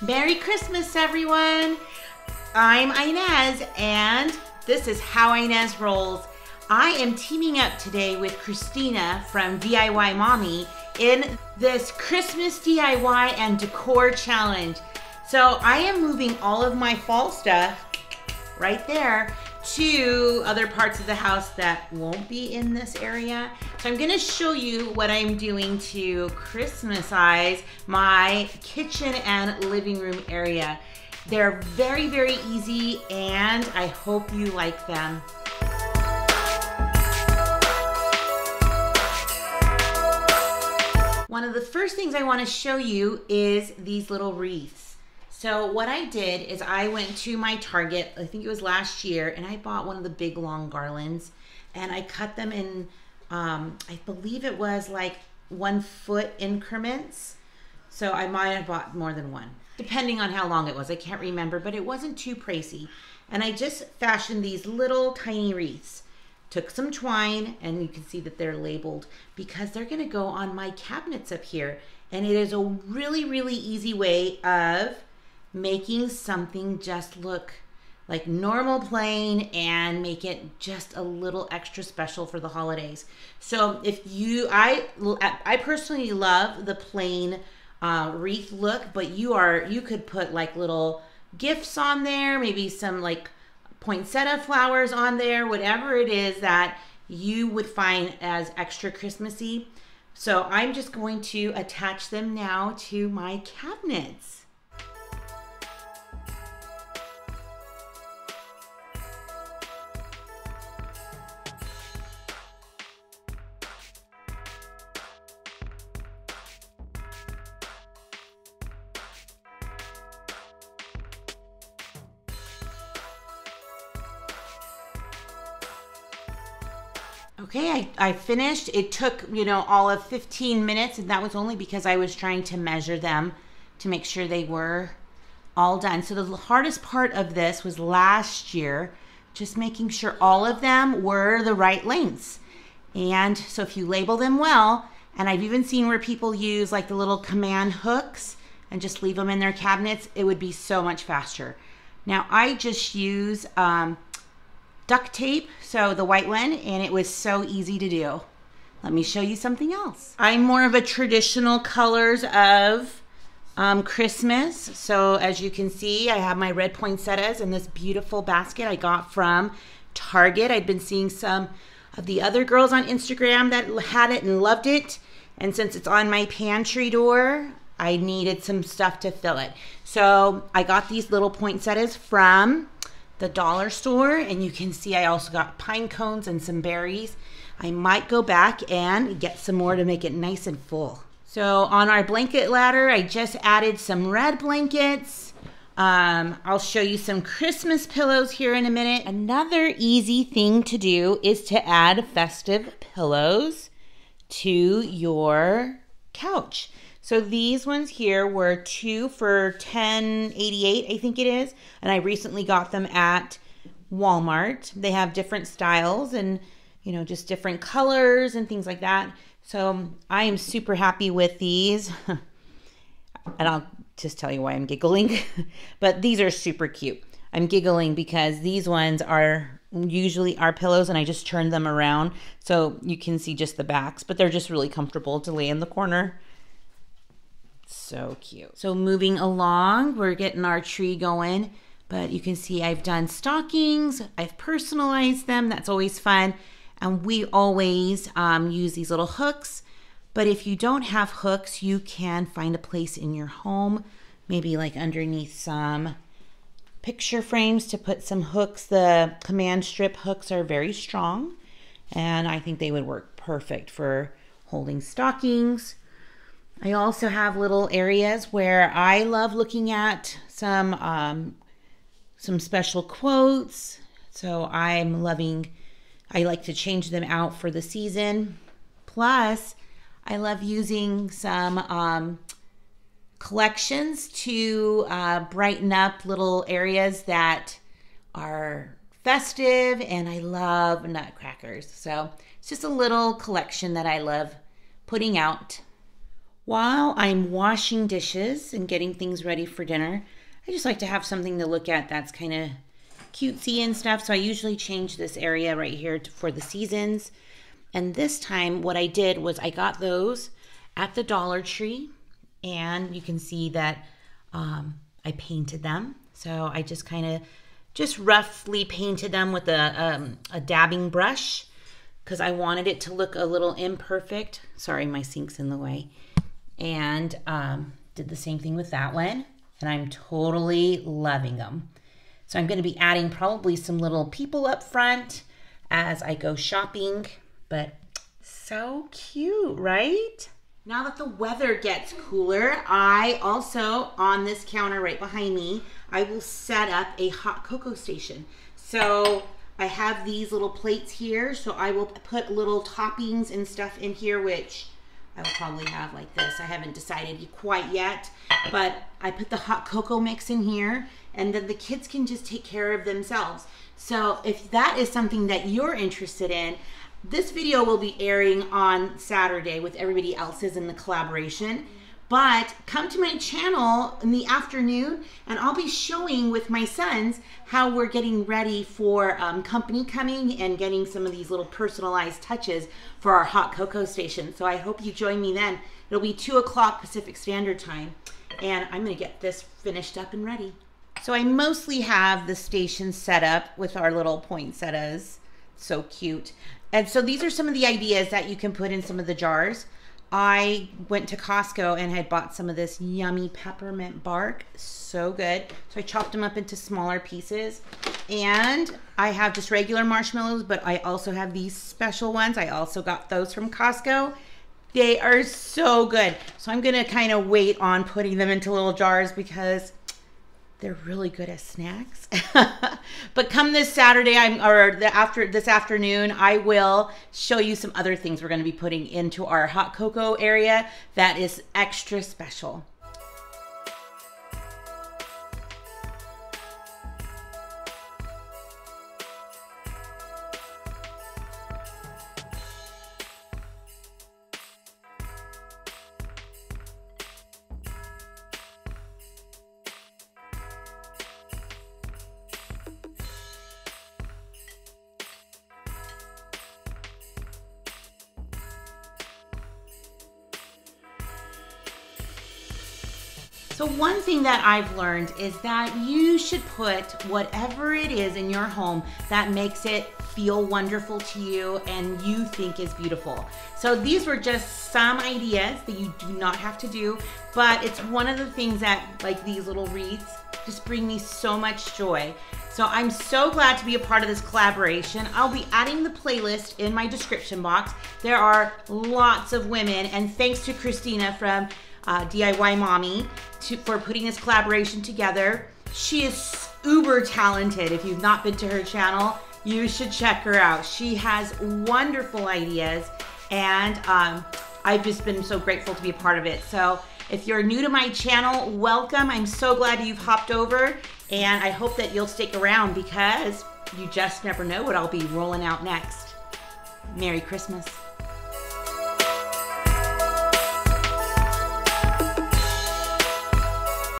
Merry Christmas, everyone. I'm Ines, and this is how Ines rolls. I am teaming up today with Christina from DIY Mommy in this Christmas DIY and Decor challenge. So I am moving all of my fall stuff right there to other parts of the house that won't be in this area. So I'm gonna show you what I'm doing to Christmasize my kitchen and living room area. They're very, very easy, and I hope you like them. One of the first things I want to show you is these little wreaths. So what I did is I went to my Target, I think it was last year, and I bought one of the big long garlands, and I cut them in, I believe it was like 1 foot increments. So I might have bought more than one, depending on how long it was. I can't remember, but it wasn't too pricey. And I just fashioned these little tiny wreaths. Took some twine, and you can see that they're labeled because they're gonna go on my cabinets up here. And it is a really, really easy way of making something just look like normal plain and make it just a little extra special for the holidays. So if you, I personally love the plain wreath look, but you could put like little gifts on there, maybe some like poinsettia flowers on there, whatever it is that you would find as extra Christmassy. So I'm just going to attach them now to my cabinets. Okay, I finished. It took, all of 15 minutes, and that was only because I was trying to measure them to make sure they were all done. So the hardest part of this was last year, just making sure all of them were the right lengths. And so if you label them well, and I've even seen where people use like the little command hooks and just leave them in their cabinets, it would be so much faster. Now I just use duct tape, so the white one, and it was so easy to do. Let me show you something else. I'm more of a traditional colors of Christmas. So as you can see, I have my red poinsettias in this beautiful basket I got from Target. I'd been seeing some of the other girls on Instagram that had it and loved it. And since it's on my pantry door, I needed some stuff to fill it. So I got these little poinsettias from the dollar store, and you can see I also got pine cones and some berries. I might go back and get some more to make it nice and full. So on our blanket ladder, I just added some red blankets. I'll show you some Christmas pillows here in a minute. Another easy thing to do is to add festive pillows to your couch. So these ones here were 2 for $10.88, I think it is. And I recently got them at Walmart. They have different styles and, just different colors and things like that. So I am super happy with these. And I'll just tell you why I'm giggling. But these are super cute. I'm giggling because these ones are usually our pillows, and I just turned them around so you can see just the backs. But they're just really comfortable to lay in the corner. So cute. So moving along, we're getting our tree going, but you can see I've done stockings. I've personalized them. That's always fun. And we always use these little hooks. But if you don't have hooks, you can find a place in your home, maybe like underneath some picture frames, to put some hooks. The command strip hooks are very strong, and I think they would work perfect for holding stockings. I also have little areas where I love looking at some special quotes. So I like to change them out for the season. Plus, I love using some collections to brighten up little areas that are festive, and I love nutcrackers. So it's just a little collection that I love putting out. While I'm washing dishes and getting things ready for dinner, I just like to have something to look at that's kind of cutesy and stuff. So I usually change this area right here for the seasons. And this time what I did was I got those at the Dollar Tree, and you can see that I painted them. So I just kind of roughly painted them with a dabbing brush because I wanted it to look a little imperfect. Sorry, my sink's in the way. And did the same thing with that one, and I'm totally loving them. So I'm going to be adding probably some little people up front as I go shopping, but so cute, right? Now that the weather gets cooler, I also, on this counter right behind me, I will set up a hot cocoa station. So I have these little plates here, so I will put little toppings and stuff in here, which I will probably have like this. I haven't decided quite yet, but I put the hot cocoa mix in here, and then the kids can just take care of themselves. So if that is something that you're interested in, this video will be airing on Saturday with everybody else's in the collaboration. But come to my channel in the afternoon, and I'll be showing with my sons how we're getting ready for company coming and getting some of these little personalized touches for our hot cocoa station. So I hope you join me then. It'll be 2 o'clock Pacific Standard Time, and I'm gonna get this finished up and ready. So I mostly have the station set up with our little poinsettias. So cute. And so these are some of the ideas that you can put in some of the jars. I went to Costco and had bought some of this yummy peppermint bark. So good. So I chopped them up into smaller pieces. And I have just regular marshmallows, but I also have these special ones. I also got those from Costco. They are so good. So I'm gonna kind of wait on putting them into little jars because they're really good as snacks. But come this Saturday, this afternoon, I will show you some other things we're going to be putting into our hot cocoa area that is extra special. So one thing that I've learned is that you should put whatever it is in your home that makes it feel wonderful to you and you think is beautiful. So these were just some ideas that you do not have to do, but it's one of the things that, like these little wreaths, just bring me so much joy. So I'm so glad to be a part of this collaboration. I'll be adding the playlist in my description box. There are lots of women, and thanks to Christina from DIY Mommy for putting this collaboration together. She is uber talented. If you've not been to her channel, you should check her out. She has wonderful ideas, and I've just been so grateful to be a part of it. So if you're new to my channel, welcome. I'm so glad you've hopped over, and I hope that you'll stick around because you just never know what I'll be rolling out next. Merry Christmas.